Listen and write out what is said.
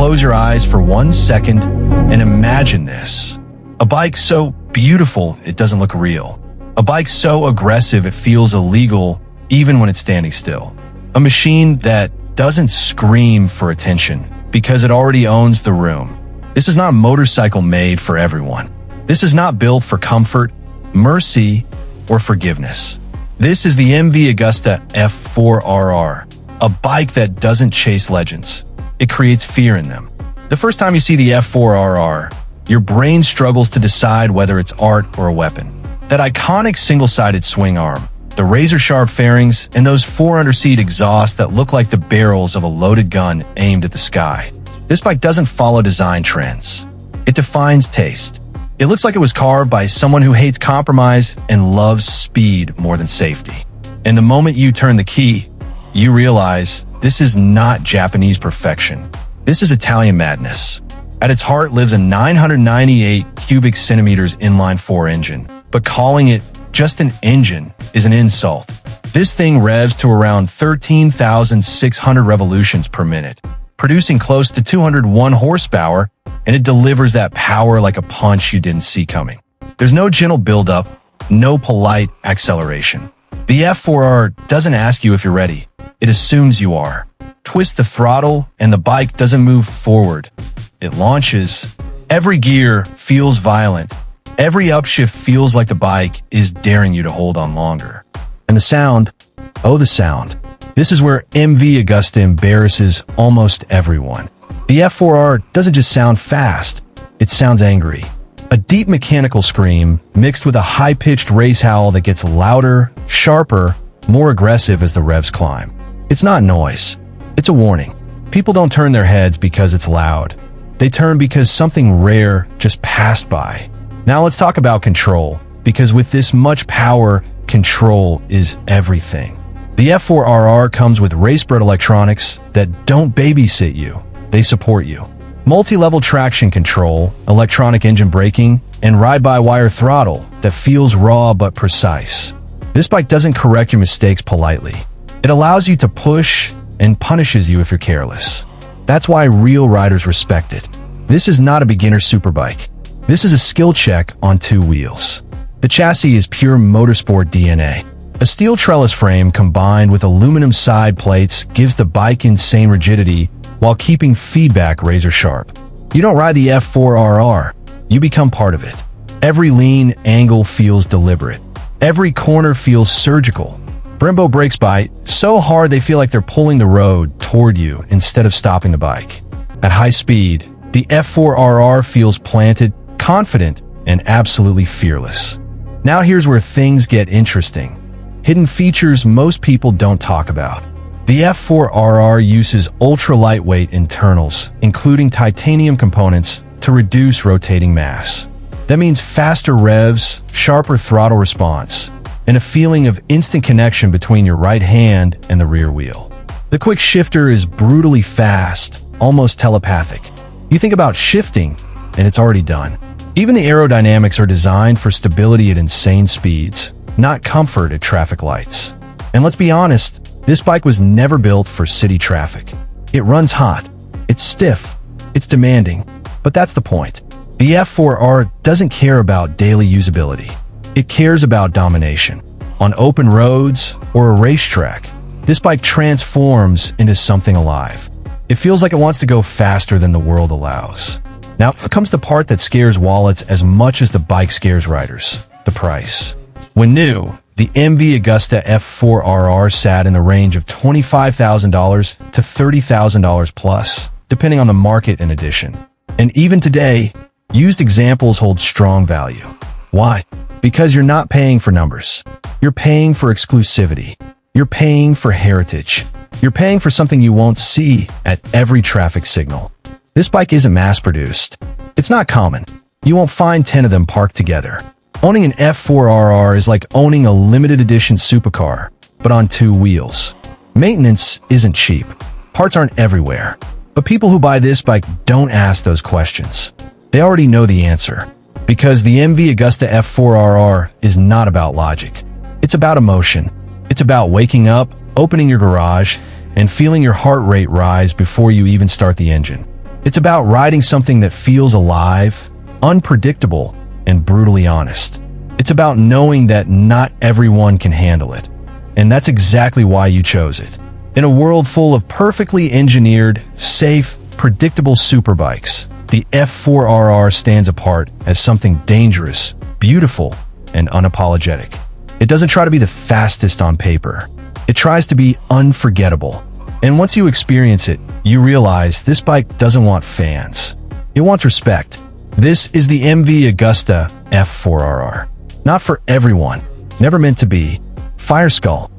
close your eyes for 1 second and imagine this. A bike so beautiful it doesn't look real. A bike so aggressive it feels illegal even when it's standing still. A machine that doesn't scream for attention because it already owns the room. This is not a motorcycle made for everyone. This is not built for comfort, mercy, or forgiveness. This is the MV Agusta F4RR, a bike that doesn't chase legends. It creates fear in them. The first time you see the F4RR, your brain struggles to decide whether it's art or a weapon. That iconic single-sided swing arm, the razor-sharp fairings, and those 400-seat exhausts that look like the barrels of a loaded gun aimed at the sky. This bike doesn't follow design trends. It defines taste. It looks like it was carved by someone who hates compromise and loves speed more than safety. And the moment you turn the key, you realize this is not Japanese perfection. This is Italian madness. At its heart lives a 998 cubic centimeters inline-4 engine, but calling it just an engine is an insult. This thing revs to around 13,600 revolutions per minute, producing close to 201 horsepower, and it delivers that power like a punch you didn't see coming. There's no gentle buildup, no polite acceleration. The F4R doesn't ask you if you're ready. It assumes you are. Twist the throttle and the bike doesn't move forward. It launches. Every gear feels violent. Every upshift feels like the bike is daring you to hold on longer. And the sound, oh the sound. This is where MV Agusta embarrasses almost everyone. The F4R doesn't just sound fast, it sounds angry. A deep mechanical scream mixed with a high-pitched race howl that gets louder, sharper, more aggressive as the revs climb. It's not noise, it's a warning. People don't turn their heads because it's loud. They turn because something rare just passed by. Now let's talk about control, because with this much power, control is everything. The F4RR comes with race-bred electronics that don't babysit you, they support you. Multi-level traction control, electronic engine braking, and ride-by-wire throttle that feels raw but precise. This bike doesn't correct your mistakes politely. It allows you to push and punishes you if you're careless. That's why real riders respect it. This is not a beginner superbike. This is a skill check on 2 wheels. The chassis is pure motorsport DNA. A steel trellis frame combined with aluminum side plates gives the bike insane rigidity while keeping feedback razor sharp. You don't ride the F4RR, you become part of it. Every lean angle feels deliberate. Every corner feels surgical. Brembo brakes bite so hard they feel like they're pulling the road toward you instead of stopping the bike. At high speed, the F4RR feels planted, confident, and absolutely fearless. Now here's where things get interesting. Hidden features most people don't talk about. The F4RR uses ultra-lightweight internals, including titanium components, to reduce rotating mass. That means faster revs, sharper throttle response, and a feeling of instant connection between your right hand and the rear wheel. The quick shifter is brutally fast, almost telepathic. You think about shifting, and it's already done. Even the aerodynamics are designed for stability at insane speeds, not comfort at traffic lights. And let's be honest, this bike was never built for city traffic. It runs hot, it's stiff, it's demanding, but that's the point. The F4R doesn't care about daily usability. It cares about domination. On open roads or a racetrack, this bike transforms into something alive. It feels like it wants to go faster than the world allows. Now comes the part that scares wallets as much as the bike scares riders: the price. When new, the MV Agusta F4RR sat in the range of $25,000 to $30,000 plus, depending on the market and edition. And even today, used examples hold strong value. Why? Because you're not paying for numbers. You're paying for exclusivity. You're paying for heritage. You're paying for something you won't see at every traffic signal. This bike isn't mass-produced. It's not common. You won't find 10 of them parked together. Owning an F4RR is like owning a limited edition supercar, but on 2 wheels. Maintenance isn't cheap. Parts aren't everywhere. But people who buy this bike don't ask those questions. They already know the answer. Because the MV Agusta F4RR is not about logic. It's about emotion. It's about waking up, opening your garage, and feeling your heart rate rise before you even start the engine. It's about riding something that feels alive, unpredictable, and brutally honest. It's about knowing that not everyone can handle it. And that's exactly why you chose it. In a world full of perfectly engineered, safe, predictable superbikes, the F4RR stands apart as something dangerous, beautiful, and unapologetic. It doesn't try to be the fastest on paper. It tries to be unforgettable. And once you experience it, you realize this bike doesn't want fans. It wants respect. This is the MV Agusta F4RR. Not for everyone. Never meant to be. Fireskull.